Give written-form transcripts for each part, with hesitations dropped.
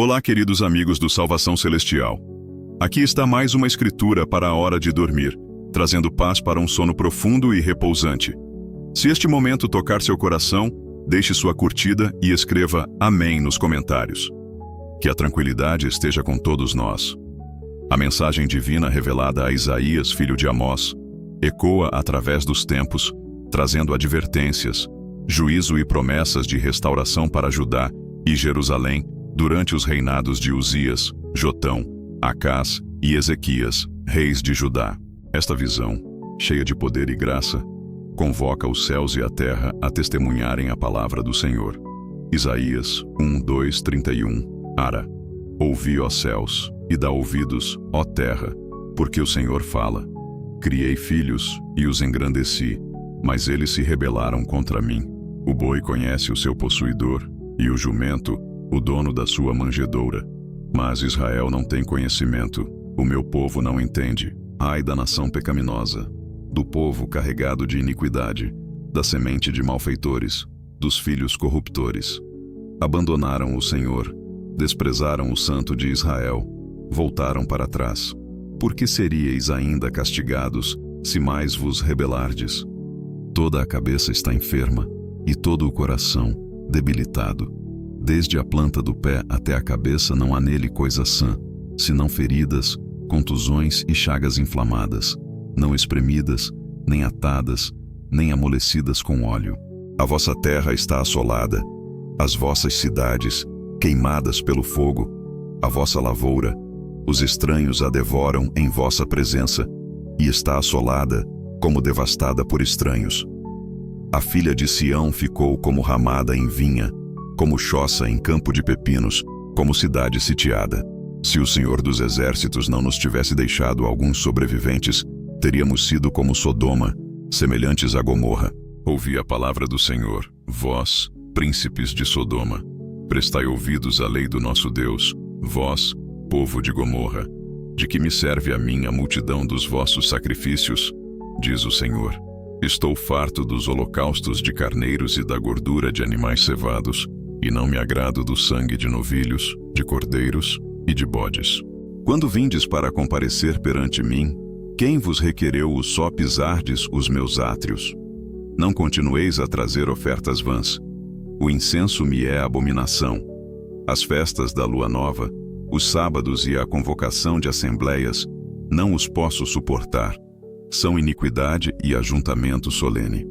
Olá, queridos amigos do Salvação Celestial. Aqui está mais uma escritura para a hora de dormir, trazendo paz para um sono profundo e repousante. Se este momento tocar seu coração, deixe sua curtida e escreva Amém nos comentários. Que a tranquilidade esteja com todos nós. A mensagem divina revelada a Isaías, filho de Amós, ecoa através dos tempos, trazendo advertências, juízo e promessas de restauração para Judá e Jerusalém durante os reinados de Uzias, Jotão, Acás e Ezequias, reis de Judá. Esta visão, cheia de poder e graça, convoca os céus e a terra a testemunharem a palavra do Senhor. Isaías 1:2-31. Ara. Ouvi, ó céus, e dá ouvidos, ó terra, porque o Senhor fala. Criei filhos e os engrandeci, mas eles se rebelaram contra mim. O boi conhece o seu possuidor, e o jumento, o dono da sua manjedoura. Mas Israel não tem conhecimento, o meu povo não entende. Ai da nação pecaminosa, do povo carregado de iniquidade, da semente de malfeitores, dos filhos corruptores. Abandonaram o Senhor, desprezaram o Santo de Israel, voltaram para trás. Por que seríeis ainda castigados, se mais vos rebelardes? Toda a cabeça está enferma, e todo o coração debilitado. Desde a planta do pé até a cabeça não há nele coisa sã, senão feridas, contusões e chagas inflamadas, não espremidas, nem atadas, nem amolecidas com óleo. A vossa terra está assolada, as vossas cidades, queimadas pelo fogo, a vossa lavoura, os estranhos a devoram em vossa presença, e está assolada, como devastada por estranhos. A filha de Sião ficou como ramada em vinha, como choça em campo de pepinos, como cidade sitiada. Se o Senhor dos Exércitos não nos tivesse deixado alguns sobreviventes, teríamos sido como Sodoma, semelhantes a Gomorra. Ouvi a palavra do Senhor, vós, príncipes de Sodoma. Prestai ouvidos à lei do nosso Deus, vós, povo de Gomorra. De que me serve a mim a multidão dos vossos sacrifícios? Diz o Senhor. Estou farto dos holocaustos de carneiros e da gordura de animais cevados, e não me agrado do sangue de novilhos, de cordeiros e de bodes. Quando vindes para comparecer perante mim, quem vos requereu o só pisardes os meus átrios? Não continueis a trazer ofertas vãs. O incenso me é abominação. As festas da lua nova, os sábados e a convocação de assembleias, não os posso suportar. São iniquidade e ajuntamento solene.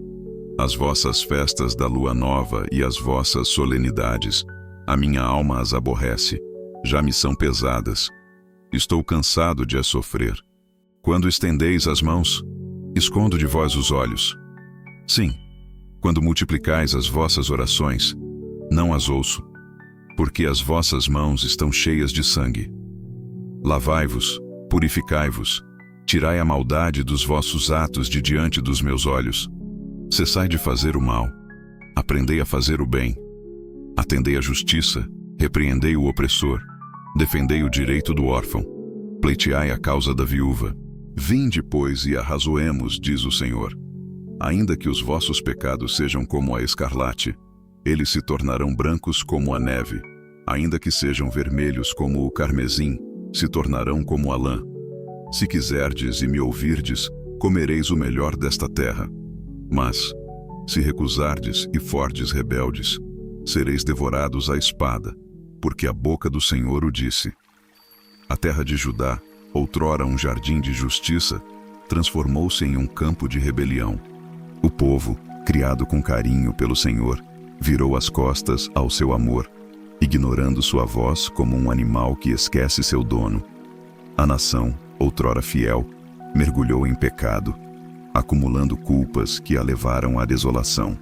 As vossas festas da lua nova e as vossas solenidades, a minha alma as aborrece, já me são pesadas. Estou cansado de as sofrer. Quando estendeis as mãos, escondo de vós os olhos. Sim, quando multiplicais as vossas orações, não as ouço, porque as vossas mãos estão cheias de sangue. Lavai-vos, purificai-vos, tirai a maldade dos vossos atos de diante dos meus olhos. Cessai de fazer o mal, aprendei a fazer o bem. Atendei a justiça, repreendei o opressor, defendei o direito do órfão, pleiteai a causa da viúva. Vinde, pois, e arrazoemos, diz o Senhor. Ainda que os vossos pecados sejam como a escarlate, eles se tornarão brancos como a neve. Ainda que sejam vermelhos como o carmesim, se tornarão como a lã. Se quiserdes e me ouvirdes, comereis o melhor desta terra. Mas, se recusardes e fordes rebeldes, sereis devorados à espada, porque a boca do Senhor o disse. A terra de Judá, outrora um jardim de justiça, transformou-se em um campo de rebelião. O povo, criado com carinho pelo Senhor, virou as costas ao seu amor, ignorando sua voz como um animal que esquece seu dono. A nação, outrora fiel, mergulhou em pecado, acumulando culpas que a levaram à desolação.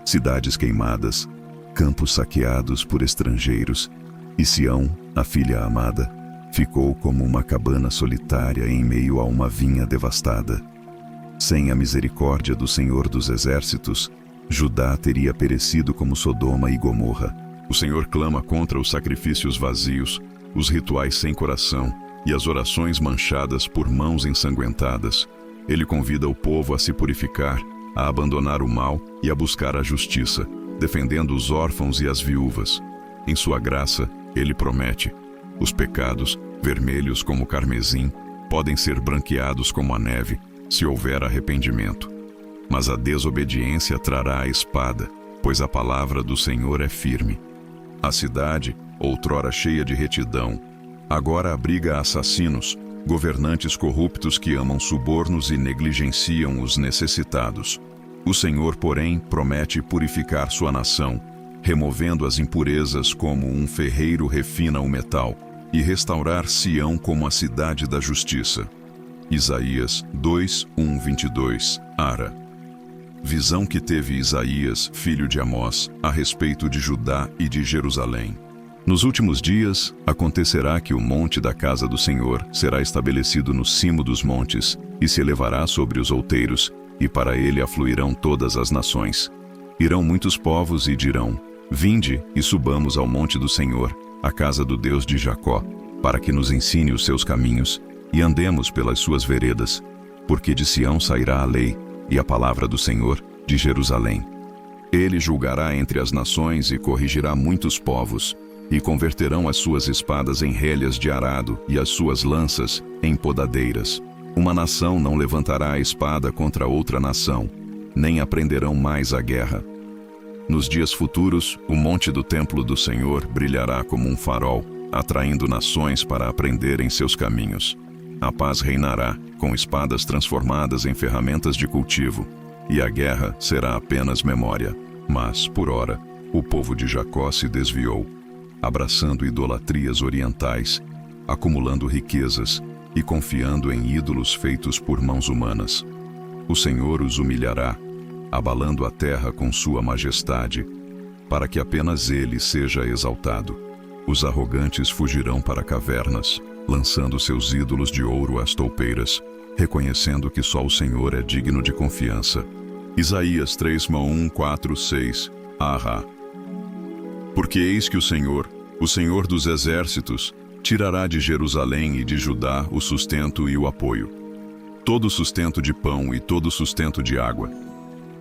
Cidades queimadas, campos saqueados por estrangeiros, e Sião, a filha amada, ficou como uma cabana solitária em meio a uma vinha devastada. Sem a misericórdia do Senhor dos Exércitos, Judá teria perecido como Sodoma e Gomorra. O Senhor clama contra os sacrifícios vazios, os rituais sem coração e as orações manchadas por mãos ensanguentadas. Ele convida o povo a se purificar, a abandonar o mal e a buscar a justiça, defendendo os órfãos e as viúvas. Em sua graça, Ele promete: os pecados, vermelhos como carmesim, podem ser branqueados como a neve, se houver arrependimento. Mas a desobediência trará a espada, pois a palavra do Senhor é firme. A cidade, outrora cheia de retidão, agora abriga assassinos, governantes corruptos que amam subornos e negligenciam os necessitados. O Senhor, porém, promete purificar sua nação, removendo as impurezas como um ferreiro refina o metal, e restaurar Sião como a cidade da justiça. Isaías 2:1-22, Ara. Visão que teve Isaías, filho de Amós, a respeito de Judá e de Jerusalém. Nos últimos dias, acontecerá que o monte da casa do Senhor será estabelecido no cimo dos montes, e se elevará sobre os outeiros, e para ele afluirão todas as nações. Irão muitos povos e dirão: vinde e subamos ao monte do Senhor, a casa do Deus de Jacó, para que nos ensine os seus caminhos, e andemos pelas suas veredas, porque de Sião sairá a lei, e a palavra do Senhor de Jerusalém. Ele julgará entre as nações e corrigirá muitos povos, e converterão as suas espadas em relhas de arado e as suas lanças em podadeiras. Uma nação não levantará a espada contra outra nação, nem aprenderão mais a guerra. Nos dias futuros, o monte do templo do Senhor brilhará como um farol, atraindo nações para aprenderem seus caminhos. A paz reinará, com espadas transformadas em ferramentas de cultivo, e a guerra será apenas memória. Mas, por ora, o povo de Jacó se desviou, abraçando idolatrias orientais, acumulando riquezas e confiando em ídolos feitos por mãos humanas. O Senhor os humilhará, abalando a terra com sua majestade, para que apenas ele seja exaltado. Os arrogantes fugirão para cavernas, lançando seus ídolos de ouro às toupeiras, reconhecendo que só o Senhor é digno de confiança. Isaías 3:1-4-6, Arra. Porque eis que o Senhor dos exércitos, tirará de Jerusalém e de Judá o sustento e o apoio, todo o sustento de pão e todo o sustento de água,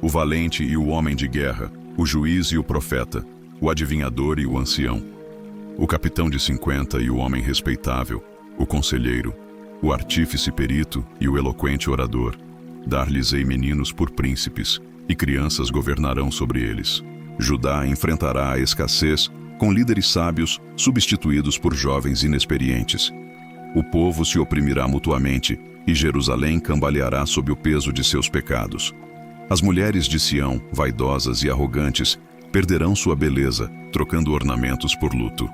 o valente e o homem de guerra, o juiz e o profeta, o adivinhador e o ancião, o capitão de 50 e o homem respeitável, o conselheiro, o artífice perito e o eloquente orador. Dar-lhes-ei meninos por príncipes, e crianças governarão sobre eles. Judá enfrentará a escassez com líderes sábios substituídos por jovens inexperientes. O povo se oprimirá mutuamente, e Jerusalém cambaleará sob o peso de seus pecados. As mulheres de Sião, vaidosas e arrogantes, perderão sua beleza, trocando ornamentos por luto.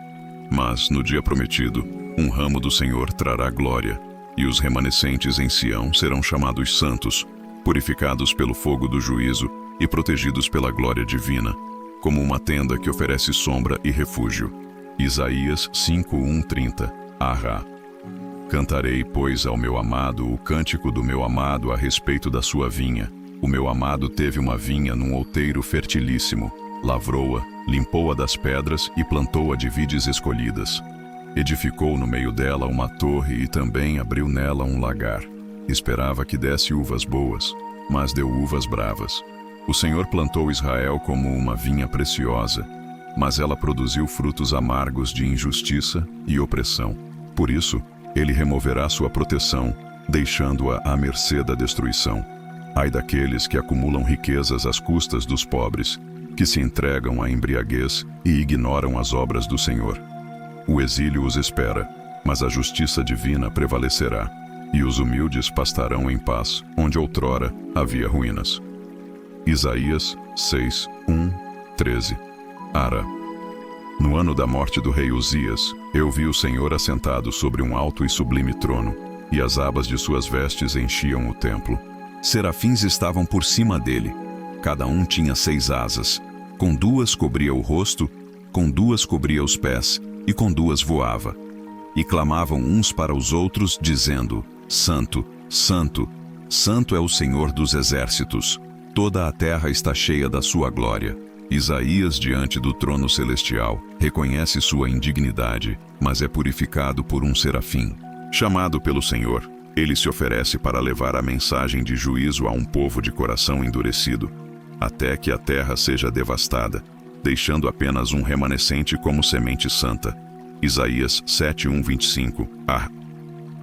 Mas, no dia prometido, um ramo do Senhor trará glória, e os remanescentes em Sião serão chamados santos, purificados pelo fogo do juízo e protegidos pela glória divina, como uma tenda que oferece sombra e refúgio. Isaías 5:1-30, Arra. Cantarei, pois, ao meu amado o cântico do meu amado a respeito da sua vinha. O meu amado teve uma vinha num outeiro fertilíssimo, lavrou-a, limpou-a das pedras e plantou-a de vides escolhidas. Edificou no meio dela uma torre e também abriu nela um lagar. Esperava que desse uvas boas, mas deu uvas bravas. O Senhor plantou Israel como uma vinha preciosa, mas ela produziu frutos amargos de injustiça e opressão. Por isso, ele removerá sua proteção, deixando-a à mercê da destruição. Ai daqueles que acumulam riquezas às custas dos pobres, que se entregam à embriaguez e ignoram as obras do Senhor. O exílio os espera, mas a justiça divina prevalecerá, e os humildes pastarão em paz, onde outrora havia ruínas. Isaías 6:1-13, Ara. No ano da morte do rei Uzias, eu vi o Senhor assentado sobre um alto e sublime trono, e as abas de suas vestes enchiam o templo. Serafins estavam por cima dele. Cada um tinha 6 asas. Com 2 cobria o rosto, com 2 cobria os pés, e com 2 voava. E clamavam uns para os outros, dizendo: Santo, Santo, Santo é o Senhor dos exércitos. Toda a terra está cheia da sua glória. Isaías, diante do trono celestial, reconhece sua indignidade, mas é purificado por um serafim. Chamado pelo Senhor, ele se oferece para levar a mensagem de juízo a um povo de coração endurecido, até que a terra seja devastada, deixando apenas um remanescente como semente santa. Isaías 7:1-25.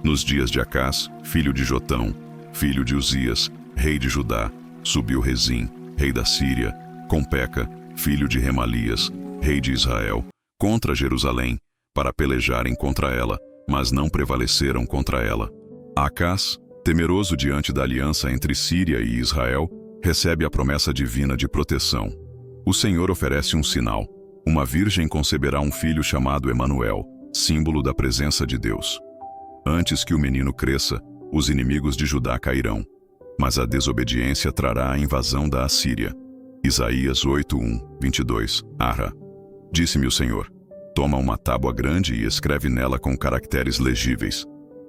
Nos dias de Acás, filho de Jotão, filho de Uzias, rei de Judá, subiu Rezim, rei da Síria, com Peca, filho de Remalias, rei de Israel, contra Jerusalém, para pelejarem contra ela, mas não prevaleceram contra ela. Acás, temeroso diante da aliança entre Síria e Israel, recebe a promessa divina de proteção. O Senhor oferece um sinal. Uma virgem conceberá um filho chamado Emanuel, símbolo da presença de Deus. Antes que o menino cresça, os inimigos de Judá cairão, mas a desobediência trará a invasão da Assíria. Isaías 8:1-22. Disse-me o Senhor: toma uma tábua grande e escreve nela com caracteres legíveis: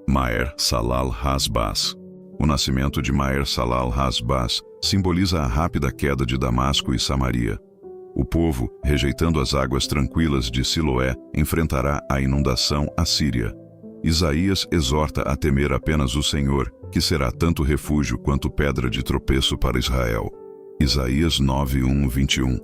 Maer Salal Hasbaz. O nascimento de Maer Salal Hasbaz simboliza a rápida queda de Damasco e Samaria. O povo, rejeitando as águas tranquilas de Siloé, enfrentará a inundação assíria. Isaías exorta a temer apenas o Senhor, que será tanto refúgio quanto pedra de tropeço para Israel. Isaías 9:1-21.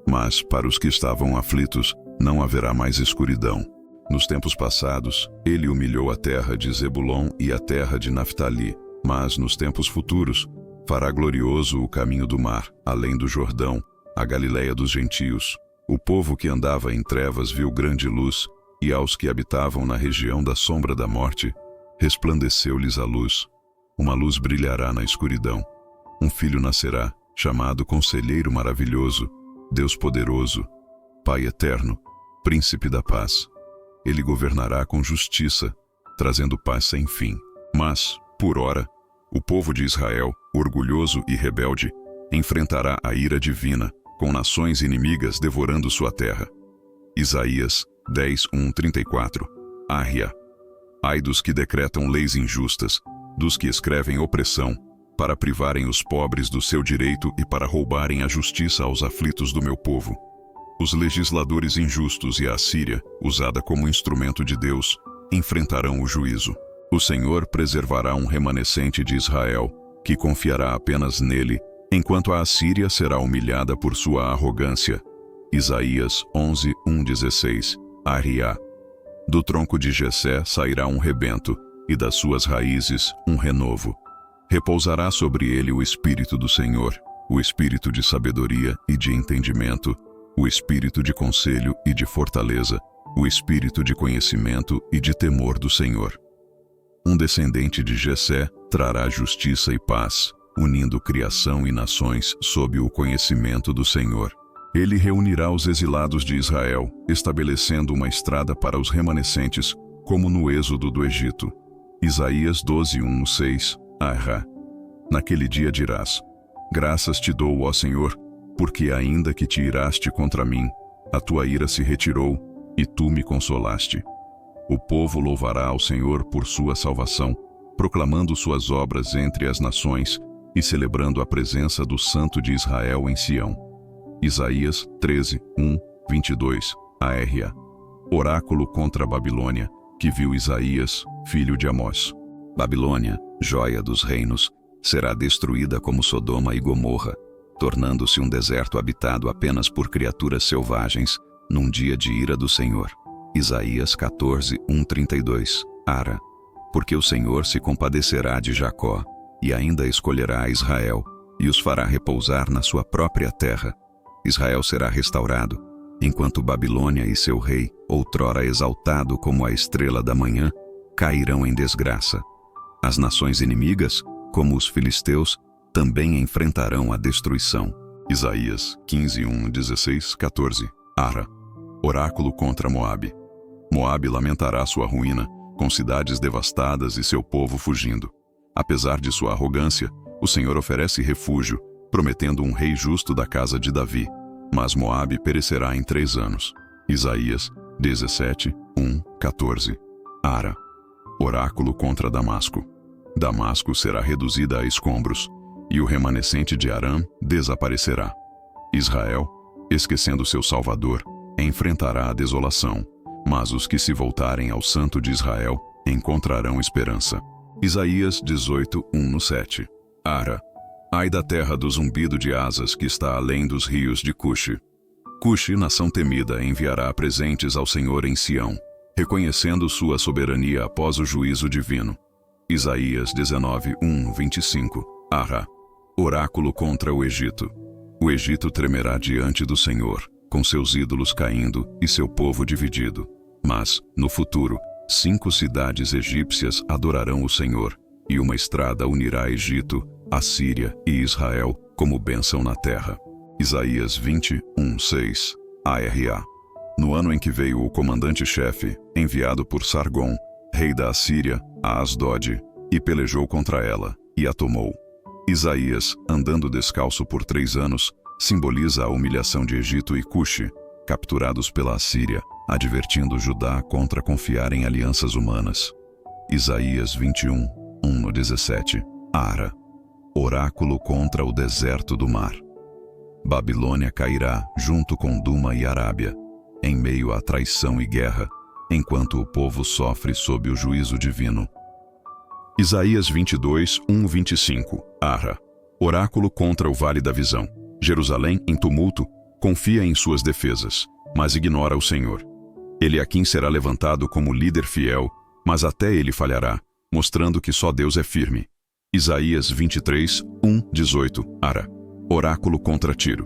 Mas para os que estavam aflitos, não haverá mais escuridão. Nos tempos passados, ele humilhou a terra de Zebulon e a terra de Naftali, mas nos tempos futuros, fará glorioso o caminho do mar, além do Jordão, a Galileia dos gentios. O povo que andava em trevas viu grande luz, e aos que habitavam na região da sombra da morte, resplandeceu-lhes a luz. Uma luz brilhará na escuridão. Um filho nascerá, chamado Conselheiro Maravilhoso, Deus Poderoso, Pai Eterno, Príncipe da Paz. Ele governará com justiça, trazendo paz sem fim. Mas, por ora, o povo de Israel, orgulhoso e rebelde, enfrentará a ira divina, com nações inimigas devorando sua terra. Isaías 10:1-34. Ai dos que decretam leis injustas, dos que escrevem opressão, para privarem os pobres do seu direito e para roubarem a justiça aos aflitos do meu povo. Os legisladores injustos e a Assíria, usada como instrumento de Deus, enfrentarão o juízo. O Senhor preservará um remanescente de Israel, que confiará apenas nele, enquanto a Assíria será humilhada por sua arrogância. Isaías 11:1-16. Do tronco de Jessé sairá um rebento, e das suas raízes um renovo. Repousará sobre ele o Espírito do Senhor, o Espírito de sabedoria e de entendimento, o Espírito de conselho e de fortaleza, o Espírito de conhecimento e de temor do Senhor. Um descendente de Jessé trará justiça e paz, unindo criação e nações sob o conhecimento do Senhor. Ele reunirá os exilados de Israel, estabelecendo uma estrada para os remanescentes, como no êxodo do Egito. Isaías 12:1-6. Naquele dia dirás: graças te dou, ó Senhor, porque ainda que te iraste contra mim, a tua ira se retirou, e tu me consolaste. O povo louvará ao Senhor por sua salvação, proclamando suas obras entre as nações e celebrando a presença do Santo de Israel em Sião. Isaías 13:1-22. Oráculo contra a Babilônia, que viu Isaías, filho de Amós. Babilônia, joia dos reinos, será destruída como Sodoma e Gomorra, tornando-se um deserto habitado apenas por criaturas selvagens, num dia de ira do Senhor. Isaías 14:1-32. Porque o Senhor se compadecerá de Jacó, e ainda escolherá Israel, e os fará repousar na sua própria terra. Israel será restaurado, enquanto Babilônia e seu rei, outrora exaltado como a estrela da manhã, cairão em desgraça. As nações inimigas, como os filisteus, também enfrentarão a destruição. Isaías 15:1-16-14. Oráculo contra Moabe. Moabe lamentará sua ruína, com cidades devastadas e seu povo fugindo. Apesar de sua arrogância, o Senhor oferece refúgio, prometendo um rei justo da casa de Davi. Mas Moabe perecerá em 3 anos. Isaías 17:1-14. Oráculo contra Damasco. Damasco será reduzida a escombros, e o remanescente de Arã desaparecerá. Israel, esquecendo seu Salvador, enfrentará a desolação, mas os que se voltarem ao Santo de Israel encontrarão esperança. Isaías 18:1-7. Ai da terra do zumbido de asas que está além dos rios de Cuxi. Cuxi, nação temida, enviará presentes ao Senhor em Sião, reconhecendo sua soberania após o juízo divino. Isaías 19, 1, 25. Arra. Oráculo contra o Egito. O Egito tremerá diante do Senhor, com seus ídolos caindo e seu povo dividido. Mas, no futuro, 5 cidades egípcias adorarão o Senhor, e uma estrada unirá Egito, Assíria e Israel como bênção na terra. Isaías 20, 1, 6. ARA. No ano em que veio o comandante-chefe, enviado por Sargon, rei da Assíria, a Asdod, e pelejou contra ela, e a tomou. Isaías, andando descalço por 3 anos, simboliza a humilhação de Egito e Cuxi, capturados pela Assíria, advertindo Judá contra confiar em alianças humanas. Isaías 21, 1-17. Ara. Oráculo contra o deserto do mar. Babilônia cairá junto com Duma e Arábia, em meio à traição e guerra, enquanto o povo sofre sob o juízo divino. Isaías 22, 1-25. Arra. Oráculo contra o vale da visão. Jerusalém, em tumulto, confia em suas defesas, mas ignora o Senhor. Ele aqui será levantado como líder fiel, mas até ele falhará, mostrando que só Deus é firme. Isaías 23, 1-18. Ara. Oráculo contra Tiro.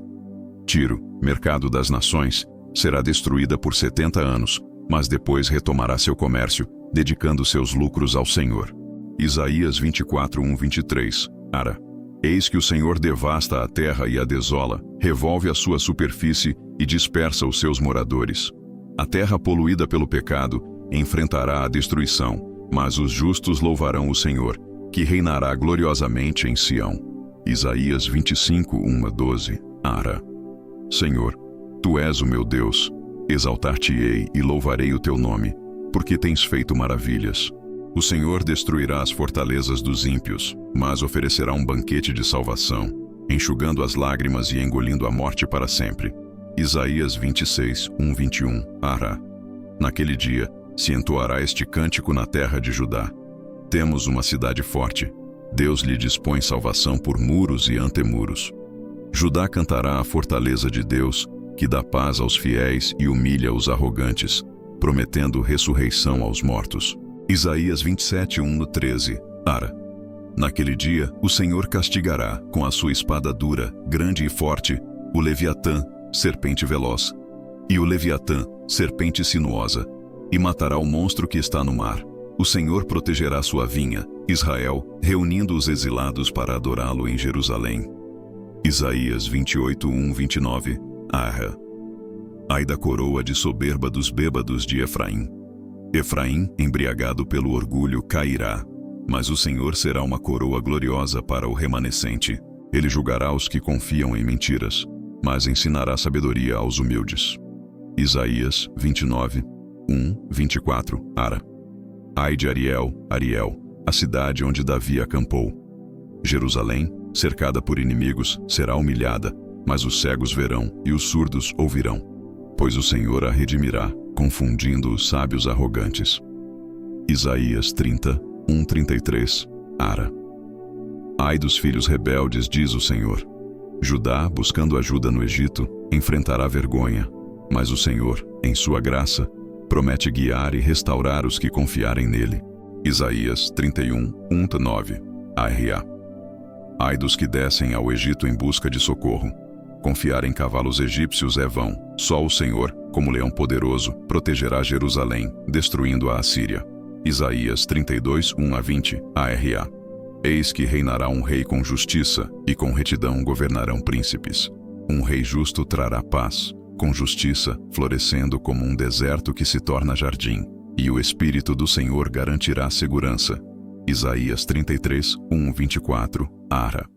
Tiro, mercado das nações, será destruída por 70 anos, mas depois retomará seu comércio, dedicando seus lucros ao Senhor. Isaías 24, 1-23. Ara. Eis que o Senhor devasta a terra e a desola, revolve a sua superfície e dispersa os seus moradores. A terra poluída pelo pecado enfrentará a destruição, mas os justos louvarão o Senhor, que reinará gloriosamente em Sião. Isaías 25, 1-12. Ara. Senhor, Tu és o meu Deus, exaltar-te-ei e louvarei o Teu nome, porque tens feito maravilhas. O Senhor destruirá as fortalezas dos ímpios, mas oferecerá um banquete de salvação, enxugando as lágrimas e engolindo a morte para sempre. Isaías 26, 1-21. Ará. Naquele dia, se entoará este cântico na terra de Judá. Temos uma cidade forte. Deus lhe dispõe salvação por muros e antemuros. Judá cantará a fortaleza de Deus, que dá paz aos fiéis e humilha os arrogantes, prometendo ressurreição aos mortos. Isaías 27, 1-13. Ara. Naquele dia, o Senhor castigará, com a sua espada dura, grande e forte, o Leviatã, serpente veloz, e o Leviatã, serpente sinuosa, e matará o monstro que está no mar. O Senhor protegerá sua vinha, Israel, reunindo os exilados para adorá-lo em Jerusalém. Isaías 28, 1-29. Arra. Ai da coroa de soberba dos bêbados de Efraim. Efraim, embriagado pelo orgulho, cairá, mas o Senhor será uma coroa gloriosa para o remanescente. Ele julgará os que confiam em mentiras, mas ensinará sabedoria aos humildes. Isaías 29, 1-24. Ara. Ai de Ariel, Ariel, a cidade onde Davi acampou. Jerusalém, cercada por inimigos, será humilhada, mas os cegos verão e os surdos ouvirão, pois o Senhor a redimirá, confundindo os sábios arrogantes. Isaías 30, 1-33. Ara. Ai dos filhos rebeldes, diz o Senhor. Judá, buscando ajuda no Egito, enfrentará vergonha, mas o Senhor, em sua graça, promete guiar e restaurar os que confiarem nele. Isaías 31, 1-9. Arra. Ai dos que descem ao Egito em busca de socorro. Confiar em cavalos egípcios é vão. Só o Senhor, como leão poderoso, protegerá Jerusalém, destruindo a Assíria. Isaías 32, 1-20. Arra. Eis que reinará um rei com justiça, e com retidão governarão príncipes. Um rei justo trará paz, com justiça, florescendo como um deserto que se torna jardim, e o Espírito do Senhor garantirá segurança. Isaías 33, 1-24. Ara.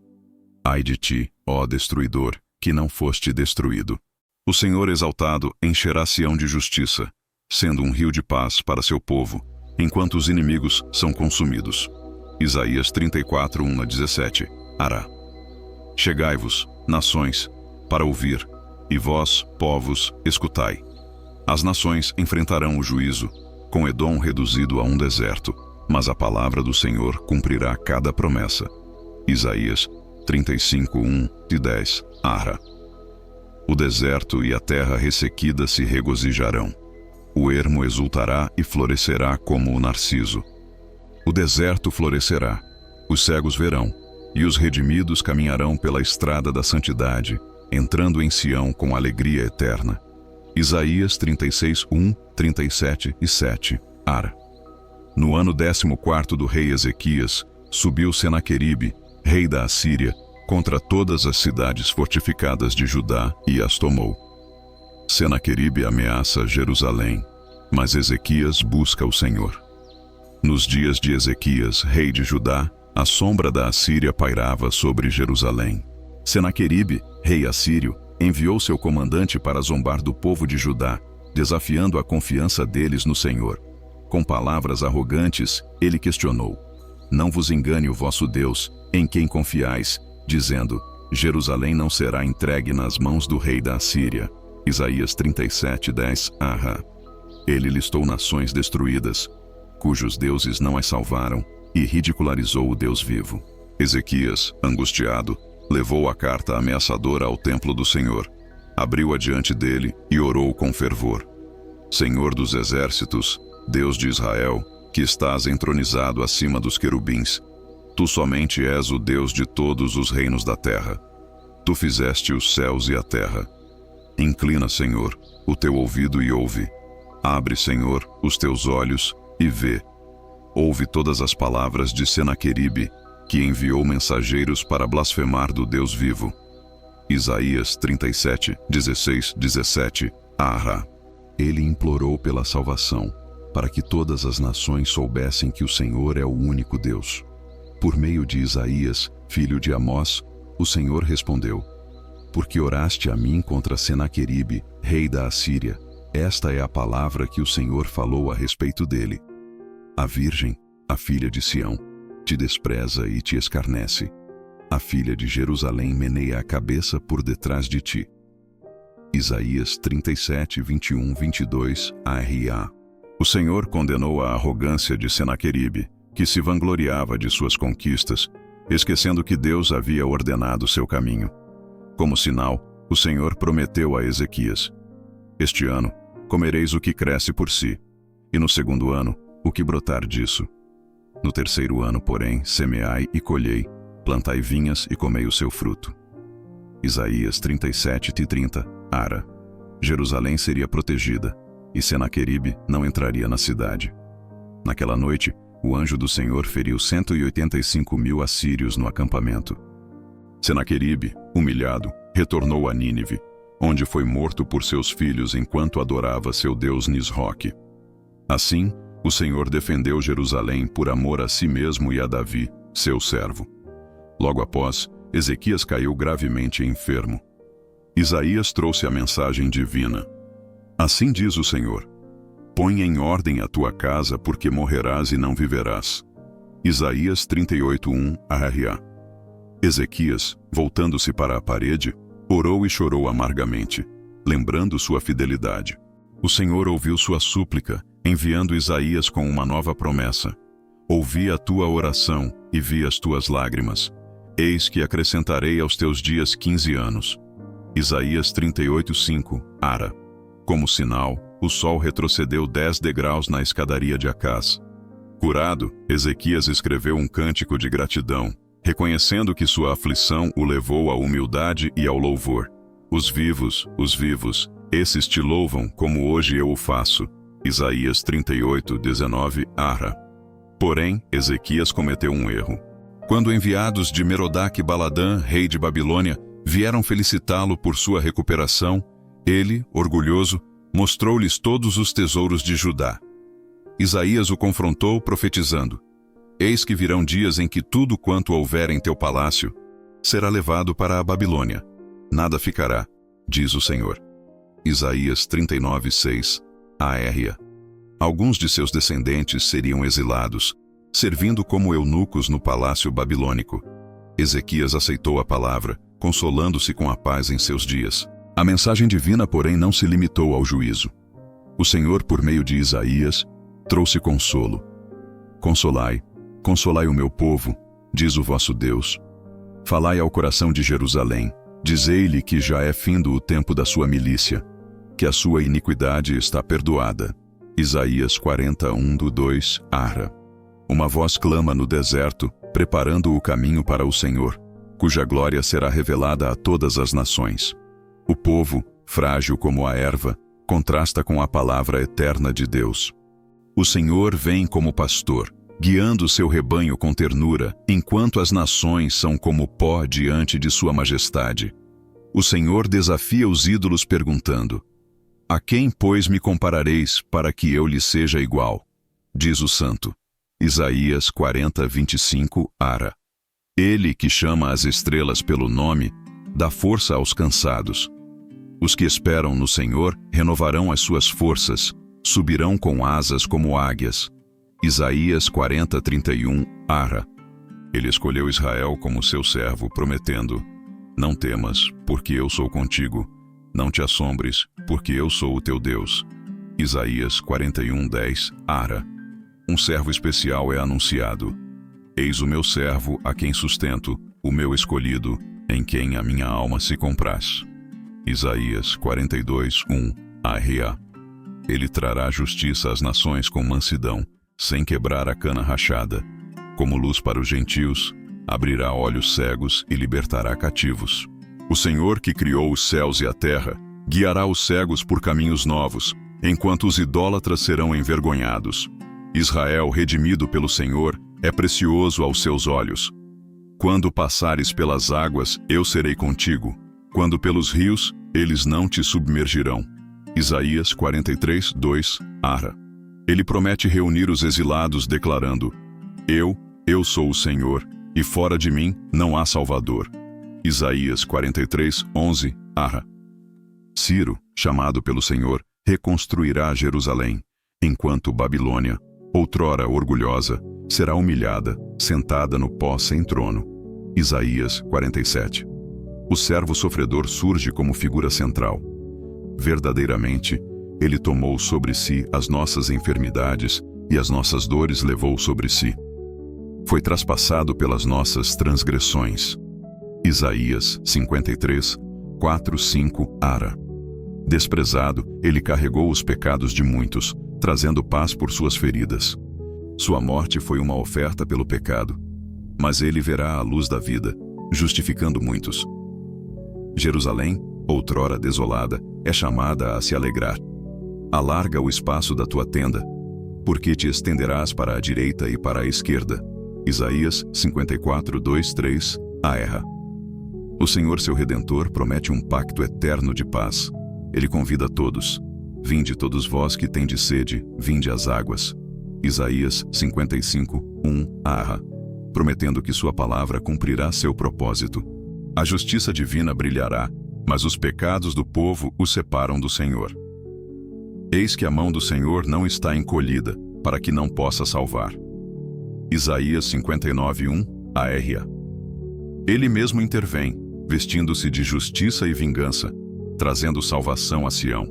Ai de ti, ó destruidor, que não foste destruído. O Senhor exaltado encherá Sião de justiça, sendo um rio de paz para seu povo, enquanto os inimigos são consumidos. Isaías 34, 1-17. Ará. Chegai-vos, nações, para ouvir, e vós, povos, escutai. As nações enfrentarão o juízo, com Edom reduzido a um deserto, mas a palavra do Senhor cumprirá cada promessa. Isaías 35, 1-10. Arra. O deserto e a terra ressequida se regozijarão. O ermo exultará e florescerá como o narciso. O deserto florescerá, os cegos verão, e os redimidos caminharão pela estrada da santidade, entrando em Sião com alegria eterna. Isaías 36, 1, 37 e 7. Ara. No ano 14º do rei Ezequias, subiu Senaqueribe, rei da Assíria, contra todas as cidades fortificadas de Judá e as tomou. Senaqueribe ameaça Jerusalém, mas Ezequias busca o Senhor. Nos dias de Ezequias, rei de Judá, a sombra da Assíria pairava sobre Jerusalém. Senaqueribe, rei assírio, enviou seu comandante para zombar do povo de Judá, desafiando a confiança deles no Senhor. Com palavras arrogantes, ele questionou: Não vos engane o vosso Deus, em quem confiais, dizendo: Jerusalém não será entregue nas mãos do rei da Assíria. Isaías 37, 10. Ele listou nações destruídas, cujos deuses não as salvaram, e ridicularizou o Deus vivo. Ezequias, angustiado, levou a carta ameaçadora ao templo do Senhor, abriu-a diante dele e orou com fervor. Senhor dos exércitos, Deus de Israel, que estás entronizado acima dos querubins, tu somente és o Deus de todos os reinos da terra. Tu fizeste os céus e a terra. Inclina, Senhor, o teu ouvido e ouve. Abre, Senhor, os teus olhos e vê. Ouve todas as palavras de Senaqueribe, que enviou mensageiros para blasfemar do Deus vivo. Isaías 37, 16, 17. Ele implorou pela salvação, para que todas as nações soubessem que o Senhor é o único Deus. Por meio de Isaías, filho de Amós, o Senhor respondeu: Porque oraste a mim contra Senaqueribe, rei da Assíria, esta é a palavra que o Senhor falou a respeito dele. A virgem, a filha de Sião, te despreza e te escarnece. A filha de Jerusalém meneia a cabeça por detrás de ti. Isaías 37, 21, 22. O Senhor condenou a arrogância de Senaqueribe, que se vangloriava de suas conquistas, esquecendo que Deus havia ordenado seu caminho. Como sinal, o Senhor prometeu a Ezequias: Este ano, comereis o que cresce por si, e no segundo ano, o que brotar disso. No terceiro ano, porém, semeai e colhei, plantai vinhas e comei o seu fruto. Isaías 37, 30. Jerusalém seria protegida, e Senaqueribe não entraria na cidade. Naquela noite, o anjo do Senhor feriu 185.000 assírios no acampamento. Senaqueribe, humilhado, retornou a Nínive, onde foi morto por seus filhos enquanto adorava seu deus Nisroque. Assim, o Senhor defendeu Jerusalém por amor a si mesmo e a Davi, seu servo. Logo após, Ezequias caiu gravemente enfermo. Isaías trouxe a mensagem divina. Assim diz o Senhor: Põe em ordem a tua casa, porque morrerás e não viverás. Isaías 38, 1. Ezequias, voltando-se para a parede, orou e chorou amargamente, lembrando sua fidelidade. O Senhor ouviu sua súplica, enviando Isaías com uma nova promessa: Ouvi a tua oração e vi as tuas lágrimas. Eis que acrescentarei aos teus dias 15 anos. Isaías 38, 5. Como sinal, o sol retrocedeu 10 degraus na escadaria de Acás. Curado, Ezequias escreveu um cântico de gratidão, reconhecendo que sua aflição o levou à humildade e ao louvor. Os vivos, esses te louvam como hoje eu o faço. Isaías 38, 19. Porém, Ezequias cometeu um erro. Quando enviados de Merodach-Baladã, rei de Babilônia, vieram felicitá-lo por sua recuperação, ele, orgulhoso, mostrou-lhes todos os tesouros de Judá. Isaías o confrontou, profetizando: Eis que virão dias em que tudo quanto houver em teu palácio será levado para a Babilônia. Nada ficará, diz o Senhor. Isaías 39, 6. Alguns de seus descendentes seriam exilados, servindo como eunucos no palácio babilônico. Ezequias aceitou a palavra, consolando-se com a paz em seus dias. A mensagem divina, porém, não se limitou ao juízo. O Senhor, por meio de Isaías, trouxe consolo. Consolai, consolai o meu povo, diz o vosso Deus. Falai ao coração de Jerusalém, Dizei-lhe que já é findo o tempo da sua milícia, que a sua iniquidade está perdoada. Isaías 41:2, Ara. Uma voz clama no deserto, preparando o caminho para o Senhor, cuja glória será revelada a todas as nações. O povo, frágil como a erva, contrasta com a palavra eterna de Deus. O Senhor vem como pastor, guiando seu rebanho com ternura, enquanto as nações são como pó diante de sua majestade. O Senhor desafia os ídolos perguntando: a quem, pois, me comparareis para que eu lhe seja igual? Diz o Santo. Isaías 40:25, Ara. Ele que chama as estrelas pelo nome, dá força aos cansados. Os que esperam no Senhor renovarão as suas forças, subirão com asas como águias. Isaías 40:31, Ara. Ele escolheu Israel como seu servo, prometendo: não temas, porque eu sou contigo. Não te assombres, porque eu sou o teu Deus. Isaías 41:10, Ara. Um servo especial é anunciado. Eis o meu servo, a quem sustento, o meu escolhido, em quem a minha alma se compraz. Isaías 42:1, Arreá. Ele trará justiça às nações com mansidão, sem quebrar a cana rachada. Como luz para os gentios, abrirá olhos cegos e libertará cativos. O Senhor que criou os céus e a terra, guiará os cegos por caminhos novos, enquanto os idólatras serão envergonhados. Israel, redimido pelo Senhor, é precioso aos seus olhos. Quando passares pelas águas, eu serei contigo. Quando pelos rios, eles não te submergirão. Isaías 43:2, Ara. Ele promete reunir os exilados, declarando: Eu sou o Senhor, e fora de mim não há Salvador. Isaías 43:11, Ara. Ciro, chamado pelo Senhor, reconstruirá Jerusalém, enquanto Babilônia, outrora orgulhosa, será humilhada, sentada no pó sem trono. Isaías 47. O servo sofredor surge como figura central. Verdadeiramente, ele tomou sobre si as nossas enfermidades e as nossas dores levou sobre si. Foi traspassado pelas nossas transgressões. Isaías 53, 4, 5, Ara. Desprezado, ele carregou os pecados de muitos, trazendo paz por suas feridas. Sua morte foi uma oferta pelo pecado, mas ele verá a luz da vida, justificando muitos. Jerusalém, outrora desolada, é chamada a se alegrar. Alarga o espaço da tua tenda, porque te estenderás para a direita e para a esquerda. Isaías 54, 2, 3, Aerra. O Senhor, seu Redentor, promete um pacto eterno de paz. Ele convida todos: vinde todos vós que tendes sede, vinde às águas. Isaías 55, 1, Arra. Prometendo que sua palavra cumprirá seu propósito. A justiça divina brilhará, mas os pecados do povo o separam do Senhor. Eis que a mão do Senhor não está encolhida, para que não possa salvar. Isaías 59, 1, Aerra. Ele mesmo intervém, vestindo-se de justiça e vingança, trazendo salvação a Sião.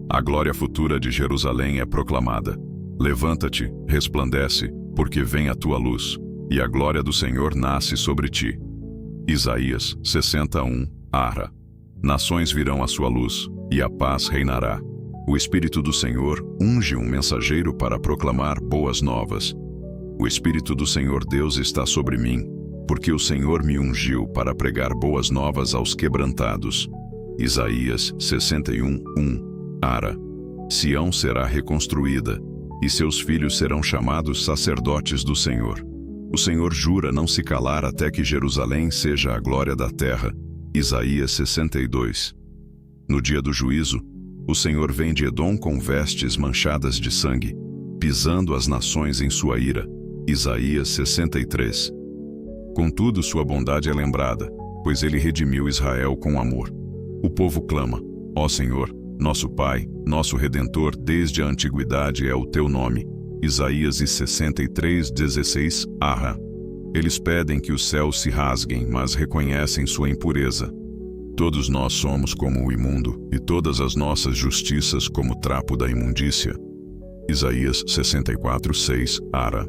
A glória futura de Jerusalém é proclamada. Levanta-te, resplandece, porque vem a tua luz, e a glória do Senhor nasce sobre ti. Isaías 61, Arra. Nações virão à sua luz, e a paz reinará. O Espírito do Senhor unge um mensageiro para proclamar boas novas. O Espírito do Senhor Deus está sobre mim, porque o Senhor me ungiu para pregar boas novas aos quebrantados. Isaías 61, 1, Ara. Sião será reconstruída, e seus filhos serão chamados sacerdotes do Senhor. O Senhor jura não se calar até que Jerusalém seja a glória da terra. Isaías 62. No dia do juízo, o Senhor vem de Edom com vestes manchadas de sangue, pisando as nações em sua ira. Isaías 63. Contudo, sua bondade é lembrada, pois ele redimiu Israel com amor. O povo clama: ó Senhor, nosso Pai, nosso Redentor, desde a antiguidade é o teu nome. Isaías 63, 16, Arra. Eles pedem que os céus se rasguem, mas reconhecem sua impureza. Todos nós somos como o imundo, e todas as nossas justiças como trapo da imundícia. Isaías 64, 6, Ara.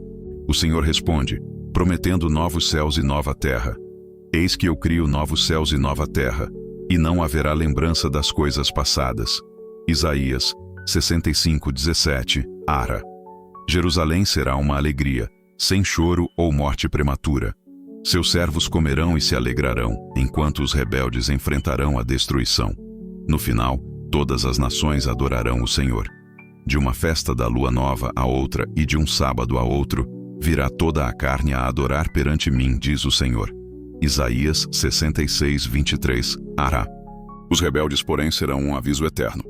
O Senhor responde, prometendo novos céus e nova terra. Eis que eu crio novos céus e nova terra, e não haverá lembrança das coisas passadas. Isaías 65:17, Ara. Jerusalém será uma alegria, sem choro ou morte prematura. Seus servos comerão e se alegrarão, enquanto os rebeldes enfrentarão a destruição. No final, todas as nações adorarão o Senhor. De uma festa da lua nova a outra e de um sábado a outro, virá toda a carne a adorar perante mim, diz o Senhor. Isaías 66:23, Ará. Os rebeldes, porém, serão um aviso eterno.